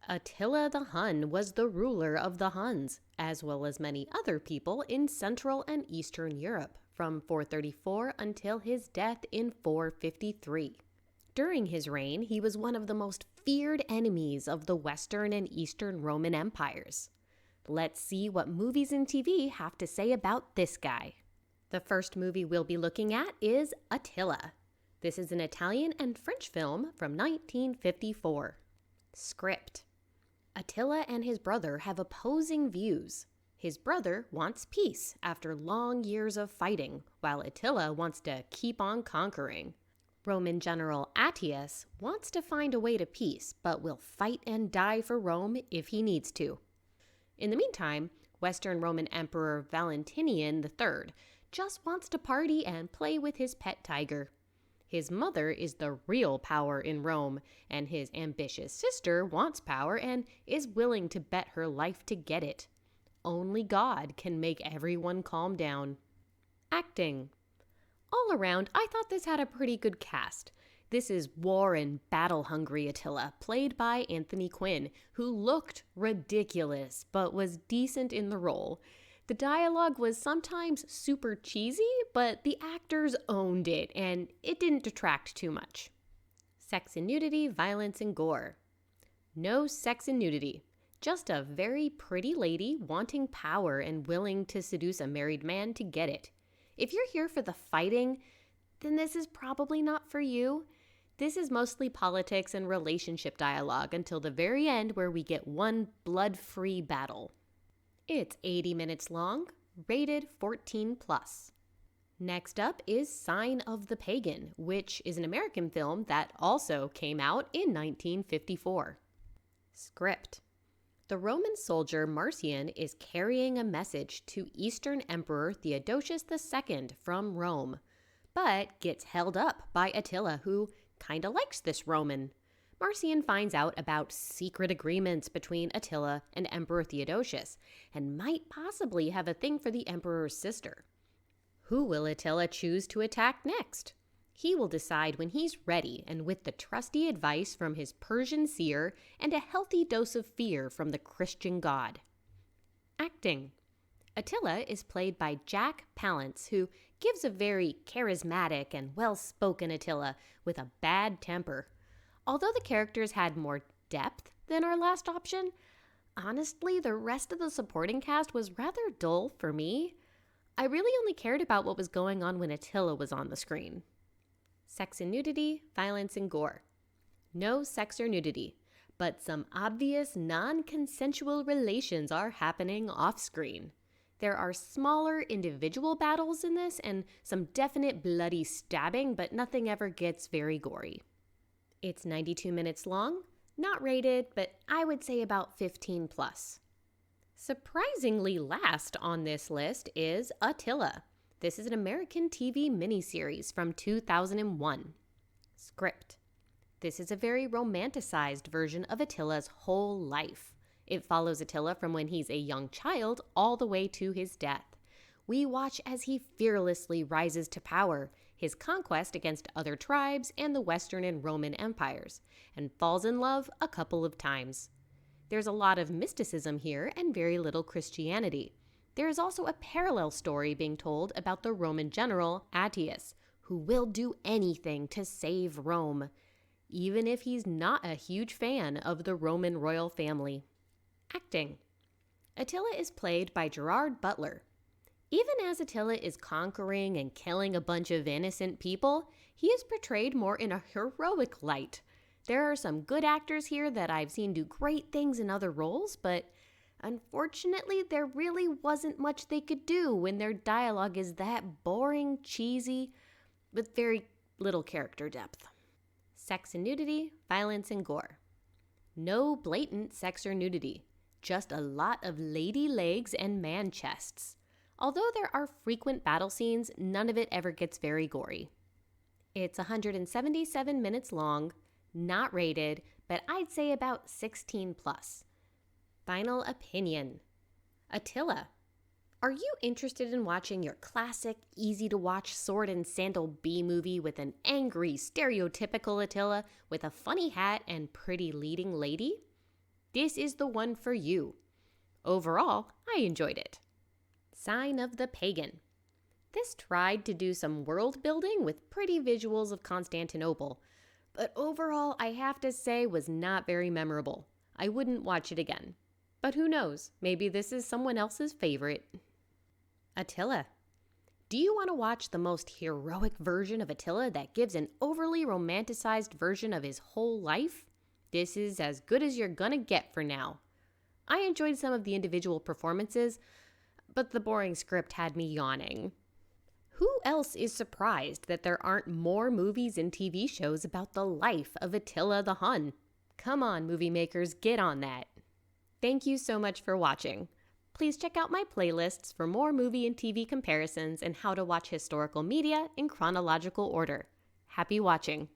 Attila the Hun was the ruler of the Huns, as well as many other people in Central and Eastern Europe, from 434 until his death in 453. During his reign, he was one of the most feared enemies of the Western and Eastern Roman empires. Let's see what movies and TV have to say about this guy. The first movie we'll be looking at is Attila. This is an Italian and French film from 1954. Script. Attila and his brother have opposing views. His brother wants peace after long years of fighting, while Attila wants to keep on conquering. Roman general Attius wants to find a way to peace, but will fight and die for Rome if he needs to. In the meantime, Western Roman Emperor Valentinian III just wants to party and play with his pet tiger. His mother is the real power in Rome, and his ambitious sister wants power and is willing to bet her life to get it. Only God can make everyone calm down. Acting. All around, I thought this had a pretty good cast. This is war and battle-hungry Attila, played by Anthony Quinn, who looked ridiculous but was decent in the role. The dialogue was sometimes super cheesy, but the actors owned it, and it didn't detract too much. Sex and nudity, violence, and gore. No sex and nudity. Just a very pretty lady wanting power and willing to seduce a married man to get it. If you're here for the fighting, then this is probably not for you. This is mostly politics and relationship dialogue until the very end where we get one blood-free battle. It's 80 minutes long, rated 14+. Next up is Sign of the Pagan, which is an American film that also came out in 1954. Script. The Roman soldier Marcian is carrying a message to Eastern Emperor Theodosius II from Rome, but gets held up by Attila, who kinda likes this Roman. Marcian finds out about secret agreements between Attila and Emperor Theodosius, and might possibly have a thing for the emperor's sister. Who will Attila choose to attack next? He will decide when he's ready, and with the trusty advice from his Persian seer and a healthy dose of fear from the Christian God. Acting. Attila is played by Jack Palance, who gives a very charismatic and well-spoken Attila with a bad temper. Although the characters had more depth than our last option, honestly, the rest of the supporting cast was rather dull for me. I really only cared about what was going on when Attila was on the screen. Sex and nudity, violence, and gore. No sex or nudity, but some obvious non-consensual relations are happening off-screen. There are smaller individual battles in this and some definite bloody stabbing, but nothing ever gets very gory. It's 92 minutes long, not rated, but I would say about 15+. Surprisingly last on this list is Attila. This is an American TV miniseries from 2001. Script. This is a very romanticized version of Attila's whole life. It follows Attila from when he's a young child all the way to his death. We watch as he fearlessly rises to power, his conquest against other tribes and the Western and Roman empires, and falls in love a couple of times. There's a lot of mysticism here and very little Christianity. There is also a parallel story being told about the Roman general Attius, who will do anything to save Rome, even if he's not a huge fan of the Roman royal family. Acting. Attila is played by Gerard Butler. Even as Attila is conquering and killing a bunch of innocent people, he is portrayed more in a heroic light. There are some good actors here that I've seen do great things in other roles, but unfortunately, there really wasn't much they could do when their dialogue is that boring, cheesy, with very little character depth. Sex and nudity, violence and gore. No blatant sex or nudity, just a lot of lady legs and man chests. Although there are frequent battle scenes, none of it ever gets very gory. It's 177 minutes long, not rated, but I'd say about 16+. Final opinion. Attila. Are you interested in watching your classic, easy-to-watch sword and sandal B-movie with an angry, stereotypical Attila with a funny hat and pretty leading lady? this is the one for you. Overall, I enjoyed it. Sign of the Pagan. This tried to do some world building with pretty visuals of Constantinople, but overall I have to say was not very memorable. I wouldn't watch it again. But who knows, maybe this is someone else's favorite. Attila. Do you want to watch the most heroic version of Attila that gives an overly romanticized version of his whole life? This is as good as you're gonna get for now. I enjoyed some of the individual performances, but the boring script had me yawning. Who else is surprised that there aren't more movies and TV shows about the life of Attila the Hun? Come on, movie makers, get on that. Thank you so much for watching. Please check out my playlists for more movie and TV comparisons and how to watch historical media in chronological order. Happy watching!